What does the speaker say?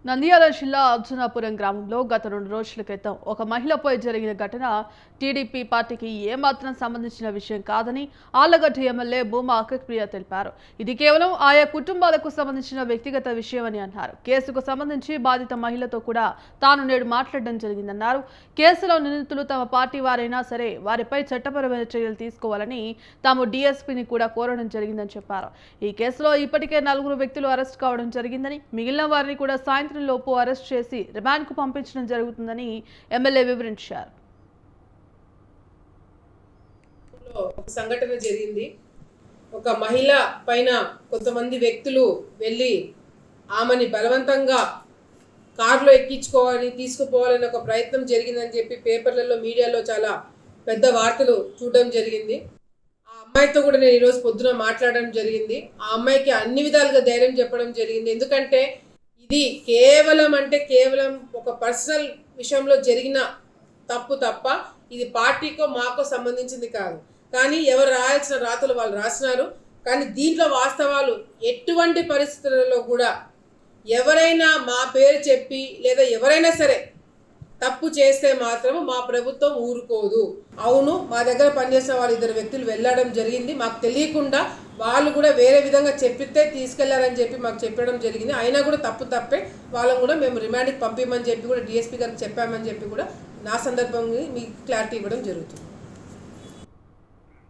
నంద్యాల జిల్లా అర్జునాపురం గ్రామంలో గత 2 రోజుల క్రితం ఒక మహిళపై జరిగిన ఘటన టీడీపీ పార్టీకి ఏమాత్రం సంబంధించిన విషయం కాదని ఆళ్లగడ్డ ఎమ్మెల్యే భూమా అక్కయ్య తెలిపారు. ఇది కేవలం ఆయా కుటుంబాలకు సంబంధించిన వ్యక్తిగత విషయమని అన్నారు. కేసుకు సంబంధించి బాధిత మహిళతో కూడా తాను నేడు మాట్లాడడం జరిగిందన్నారు. కేసులో నిందితులు తమ పార్టీ వారైనా సరే వారిపై చట్టపరమైన చర్యలు తీసుకోవాలని తాము డీఎస్పీని కూడా కోరడం జరిగిందని చెప్పారు. ఈ కేసులో ఇప్పటికే 4 వ్యక్తులు అరెస్ట్ కావడం జరిగిందని, మిగిలిన వారిని కూడా సాయంత్రం లోపు అరెస్ట్ చేసి రిమాండ్కు పంపించడం జరుగుతుందని ఎమ్మెల్యే వివరించారు. ఒక సంఘటన జరిగింది. ఒక మహిళ పైన కొంతమంది వ్యక్తులు వెళ్ళి ఆమెని బలవంతంగా కారులో ఎక్కించుకోవాలని తీసుకుపోవాలని ఒక ప్రయత్నం జరిగిందని చెప్పి పేపర్లలో మీడియాలో చాలా పెద్ద వార్తలు చూడడం జరిగింది. ఆ అమ్మాయితో కూడా నేను ఈరోజు పొద్దున మాట్లాడడం జరిగింది. ఆ అమ్మాయికి అన్ని విధాలుగా ధైర్యం చెప్పడం జరిగింది. ఎందుకంటే ఇది కేవలం ఒక పర్సనల్ విషయంలో జరిగిన తప్పు తప్ప ఇది పార్టీకో మాకో సంబంధించింది కాదు. కానీ ఎవరు రాయాల్సిన రాతలు వాళ్ళు రాసినారు. కానీ దీంట్లో వాస్తవాలు ఎటువంటి పరిస్థితులలో కూడా ఎవరైనా మా పేరు చెప్పి లేదా ఎవరైనా సరే తప్పు చేస్తే మాత్రము మా ప్రభుత్వం ఊరుకోదు. అవును, మా దగ్గర పనిచేసిన వాళ్ళు 2 వ్యక్తులు వెళ్ళడం జరిగింది. మాకు తెలియకుండా వాళ్ళు కూడా వేరే విధంగా చెప్పితే తీసుకెళ్లారని చెప్పి మాకు చెప్పడం జరిగింది. అయినా కూడా తప్పే. వాళ్ళని కూడా మేము రిమాండ్కి పంపించమని చెప్పి కూడా డిఎస్పీ గారికి చెప్పామని చెప్పి కూడా నా సందర్భంగా మీకు క్లారిటీ ఇవ్వడం జరుగుతుంది.